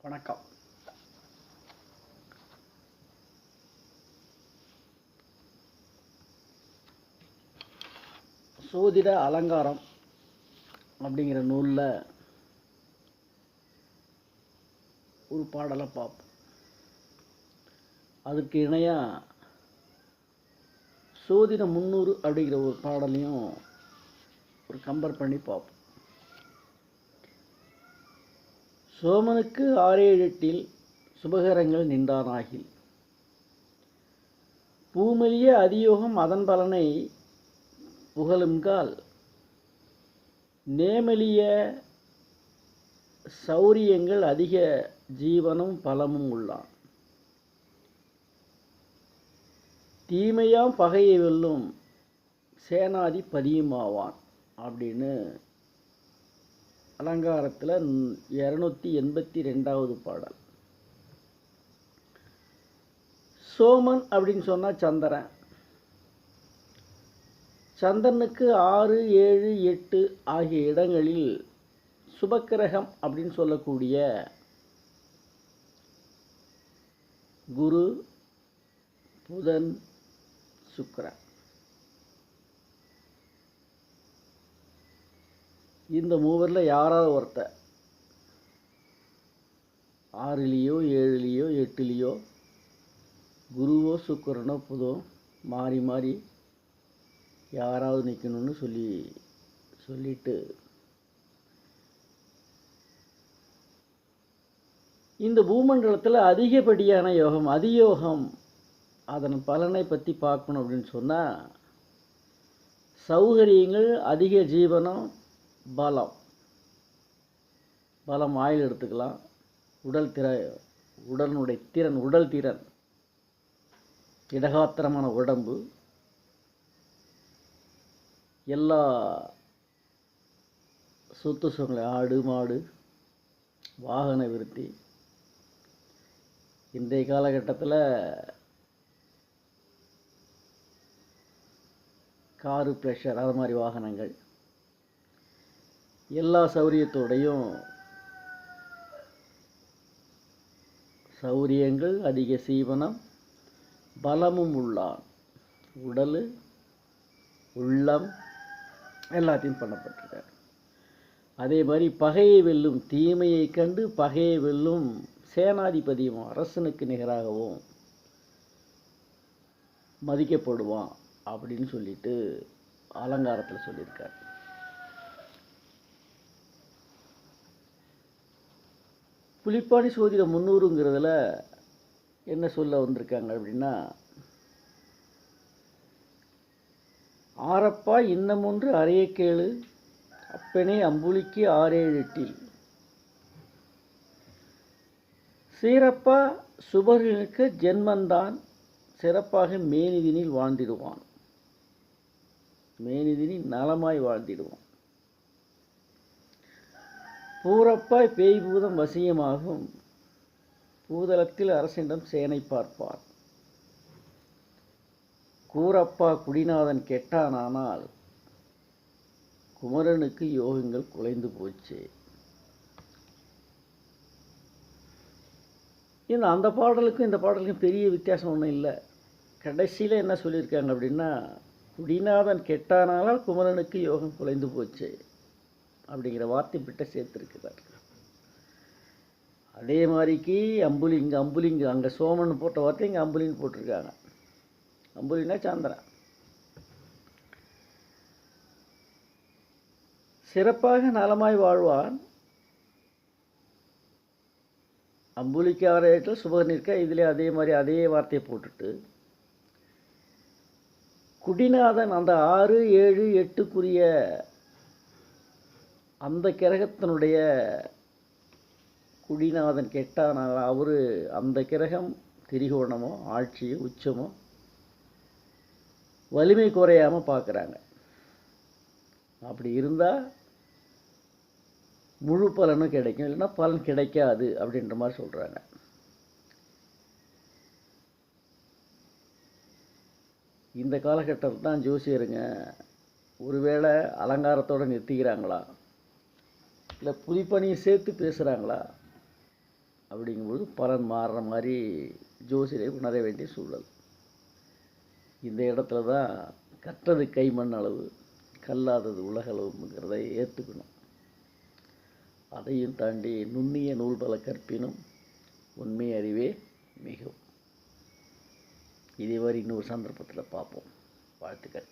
வணக்கம். சோதிட அலங்காரம் அப்படிங்கிற நூலில் ஒரு பாடலை பார்ப்போம். அதுக்கு இணையாக சோதிட 300 அப்படிங்கிற ஒரு பாடலையும் ஒரு கம்பேர் பண்ணி பார்ப்போம். சோமனுக்கு 6-7 சுபகரங்கள் நின்றானாகில் பூமெலிய அதியோகம் அதன் பலனை புகழுங்கால் நேமெலிய சௌரியங்கள் அதிக ஜீவனும் பலமும் உள்ளான். தீமையாம் பகையை வெல்லும் சேனாதி பதியுமாவான் அப்படின்னு அலங்காரத்தில் 282வது பாடல். சோமன் அப்படின்னு சொன்னால் சந்திரன். சந்திரனுக்கு 6, 7, 8 ஆகிய இடங்களில் சுபக்கிரகம் அப்படின்னு சொல்லக்கூடிய குரு, புதன், சுக்கிரன். இந்த மூவரில் யாராவது ஒருத்தர் 6லேயோ 7லேயோ 8லேயோ குருவோ சுக்கிரனோ புதோ மாறி மாறி யாராவது நிற்கணும்னு சொல்லிட்டு இந்த பூமண்டலத்தில் அதிகப்படியான யோகம் அதியோகம் அதன் பலனை பற்றி பார்க்கணும் அப்படின்னு சொன்னால் சௌகரியங்கள், அதிக ஜீவனம், பலம் ஆயில் எடுத்துக்கலாம், உடல் திறன், இடகாத்திரமான உடம்பு, எல்லா சொத்து சுகங்களை, ஆடு மாடு, வாகன விருத்தி. இன்றைய காலகட்டத்தில் காரு, ப்ளஷர், அது மாதிரி வாகனங்கள், எல்லா சௌரியத்தோடையும் சௌரியங்கள், அதிக சீவனம், பலமும் உள்ளான். உடல், உள்ளம் எல்லாத்தையும் பண்ணப்பட்டிருக்கார். அதே மாதிரி பகையை வெல்லும், தீமையை கண்டு பகையை வெல்லும் சேனாதிபதியும் அரசனுக்கு நிகராகவும் மதிக்கப்படுவான் அப்படின்னு சொல்லிட்டு அலங்காரத்தில் சொல்லியிருக்கார். புலிப்பாணி சோதிட 300ங்கிறதுல என்ன சொல்ல வந்திருக்காங்க அப்படின்னா, ஆரப்பா இன்னமொன்று அறைய கேளு அப்பனே அம்புலிக்கு 6-7 சீரப்பா சுபர்களுக்கு ஜென்மந்தான் சிறப்பாக மேனிதினில் வாழ்ந்திடுவான், மேனிதினில் நலமாய் வாழ்ந்திடுவான். பூரப்பாய் பேய் பூதம் வசியமாகும் பூதலத்தில் அரசிடம் சேனை பார்ப்பார். கூரப்பா குடிநாதன் கெட்டானால் குமரனுக்கு யோகங்கள் குலைந்து போச்சு. அந்த பாடலுக்கும் இந்த பாடலுக்கும் பெரிய வித்தியாசம் ஒன்றும் இல்லை. கடைசியில் என்ன சொல்லியிருக்காங்க அப்படின்னா, குடிநாதன் கெட்டானால் குமரனுக்கு யோகம் குலைந்து போச்சு அப்படிங்கிற வார்த்தை பிட்ட சேர்த்துருக்குறார். அதே மாதிரிக்கு அம்புலிங்க அங்கே சோமன் போட்ட வார்த்தை இங்கே அம்புலின்னு போட்டிருக்காங்க. அம்புலின்னா சந்திரன். சிறப்பாக நலமாய் வாழ்வான். அம்புலிக்கு 6-7 சுபகன் இருக்க, இதில் அதே மாதிரி அதே வார்த்தையை போட்டுட்டு குடிநாதன் அந்த 6, 7, 8க்குரிய அந்த கிரகத்தினுடைய குடிநாதன் கெட்டானால் அவர் அந்த கிரகம் திரிகோணமோ ஆட்சியோ உச்சமோ வலிமை குறையாமல் பார்க்குறாங்க. அப்படி இருந்தால் முழு பலனும் கிடைக்கும், இல்லைன்னா பலன் கிடைக்காது அப்படின்ற மாதிரி சொல்கிறாங்க. இந்த காலகட்டத்தில் தான் ஜோசியருங்க ஒருவேளை அலங்காரத்தோடு நிறுத்திக்கிறாங்களா, இல்லை புலிப்பணியை சேர்த்து பேசுகிறாங்களா, அப்படிங்கும்போது பலன் மாறுற மாதிரி ஜோசியரை உணர வேண்டிய சூழல். இந்த இடத்துல தான் கற்றது கைமண் அளவு, கல்லாதது உலகளவுங்கிறதை ஏற்றுக்கணும். அதையும் தாண்டி நுண்ணிய நூல் பல கற்பினும் உண்மை அறிவே மிகும். இதே மாதிரி இன்னொரு சந்தர்ப்பத்தில் பார்ப்போம். வாழ்த்துக்கள்.